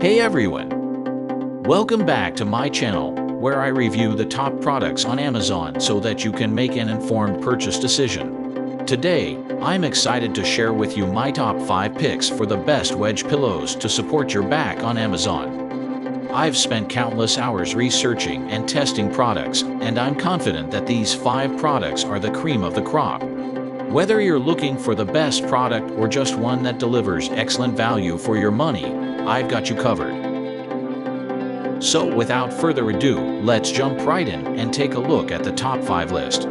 Hey everyone! Welcome back to my channel, where I review the top products on Amazon so that you can make an informed purchase decision. Today, I'm excited to share with you my top 5 picks for the best wedge pillows to support your back on Amazon. I've spent countless hours researching and testing products, and I'm confident that these 5 products are the cream of the crop. Whether you're looking for the best product or just one that delivers excellent value for your money, I've got you covered. So without further ado, let's jump right in and take a look at the top 5 list.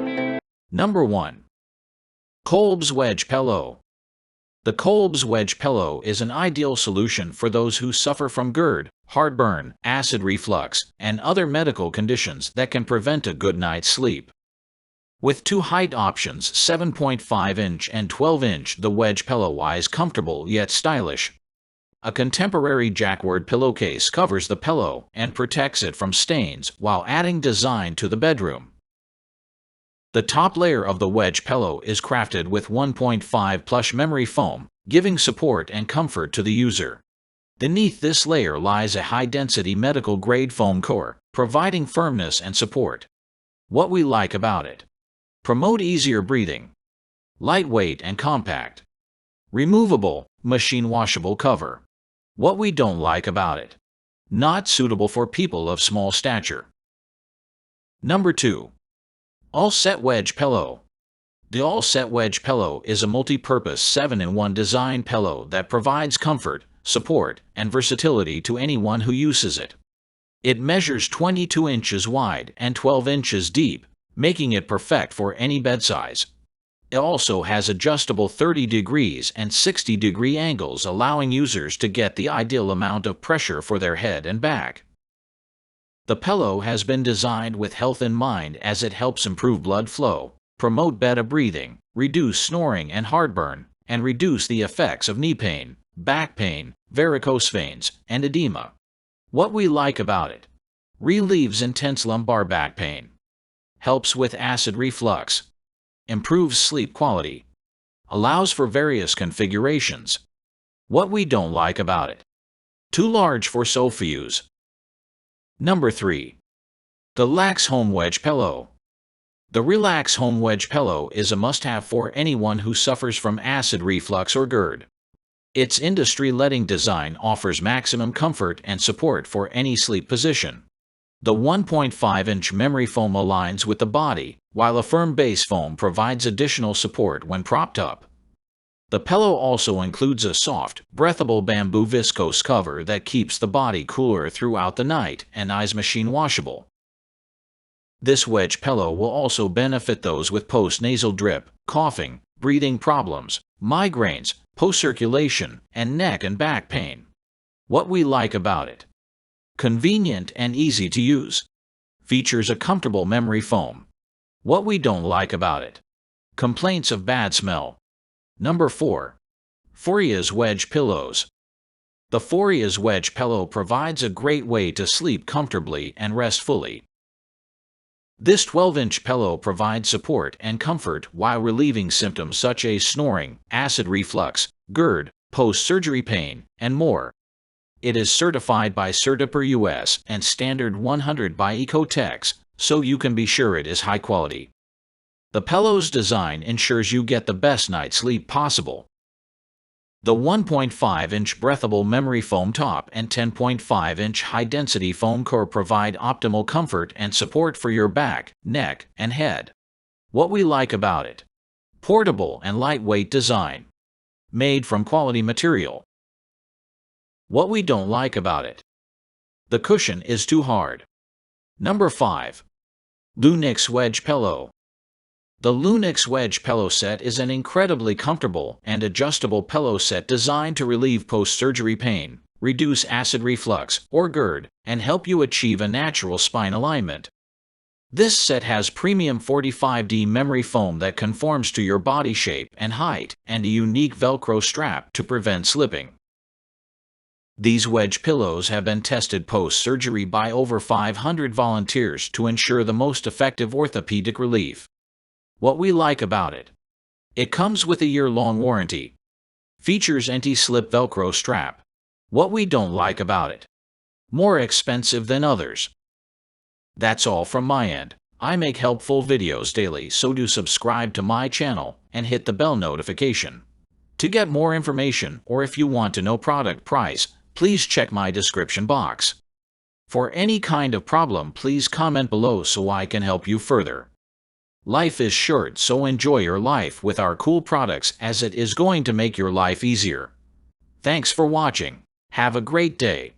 Number 1. Kolb's Wedge Pillow. The Kolb's Wedge Pillow is an ideal solution for those who suffer from GERD, heartburn, acid reflux, and other medical conditions that can prevent a good night's sleep. With 2 height options, 7.5-inch and 12-inch, the Wedge pillow is comfortable yet stylish. A contemporary jacquard pillowcase covers the pillow and protects it from stains while adding design to the bedroom. The top layer of the Wedge pillow is crafted with 1.5 plush memory foam, giving support and comfort to the user. Beneath this layer lies a high-density medical-grade foam core, providing firmness and support. What we like about it: promote easier breathing. Lightweight and compact. Removable, machine-washable cover. What we don't like about it: not suitable for people of small stature. Number 2. All-Set Wedge Pillow. The All-Set Wedge Pillow is a multi-purpose 7-in-1 design pillow that provides comfort, support, and versatility to anyone who uses it. It measures 22 inches wide and 12 inches deep, making it perfect for any bed size. It also has adjustable 30 degrees and 60-degree angles, allowing users to get the ideal amount of pressure for their head and back. The pillow has been designed with health in mind, as it helps improve blood flow, promote better breathing, reduce snoring and heartburn, and reduce the effects of knee pain, back pain, varicose veins, and edema. What we like about it: relieves intense lumbar back pain, helps with acid reflux, improves sleep quality, allows for various configurations. What we don't like about it: too large for sofa use. Number 3. The Relax Home Wedge Pillow. The Relax Home Wedge Pillow is a must-have for anyone who suffers from acid reflux or GERD. Its industry-leading design offers maximum comfort and support for any sleep position. The 1.5-inch memory foam aligns with the body, while a firm base foam provides additional support when propped up. The pillow also includes a soft, breathable bamboo viscose cover that keeps the body cooler throughout the night and is machine washable. This wedge pillow will also benefit those with post-nasal drip, coughing, breathing problems, migraines, post-circulation, and neck and back pain. What we like about it: convenient and easy to use. Features a comfortable memory foam. What we don't like about it: complaints of bad smell. Number 4. Foria's Wedge Pillows. The Foria's Wedge Pillow provides a great way to sleep comfortably and rest fully. This 12-inch pillow provides support and comfort while relieving symptoms such as snoring, acid reflux, GERD, post-surgery pain, and more. It is certified by Certipur US and Standard 100 by Ecotex, so you can be sure it is high quality. The pillow's design ensures you get the best night's sleep possible. The 1.5-inch breathable memory foam top and 10.5-inch high-density foam core provide optimal comfort and support for your back, neck, and head. What we like about it: portable and lightweight design. Made from quality material. What we don't like about it: the cushion is too hard. Number 5. Lunix Wedge Pillow. The Lunix Wedge Pillow Set is an incredibly comfortable and adjustable pillow set designed to relieve post-surgery pain, reduce acid reflux or GERD, and help you achieve a natural spine alignment. This set has premium 45D memory foam that conforms to your body shape and height, and a unique Velcro strap to prevent slipping. These wedge pillows have been tested post-surgery by over 500 volunteers to ensure the most effective orthopedic relief. What we like about it: it comes with a year-long warranty. Features anti-slip Velcro strap. What we don't like about it. More expensive than others. That's all from my end. I make helpful videos daily, so do subscribe to my channel and hit the bell notification. To get more information, or if you want to know product price, please check my description box. For any kind of problem, please comment below so I can help you further. Life is short, so enjoy your life with our cool products, as it is going to make your life easier. Thanks for watching. Have a great day.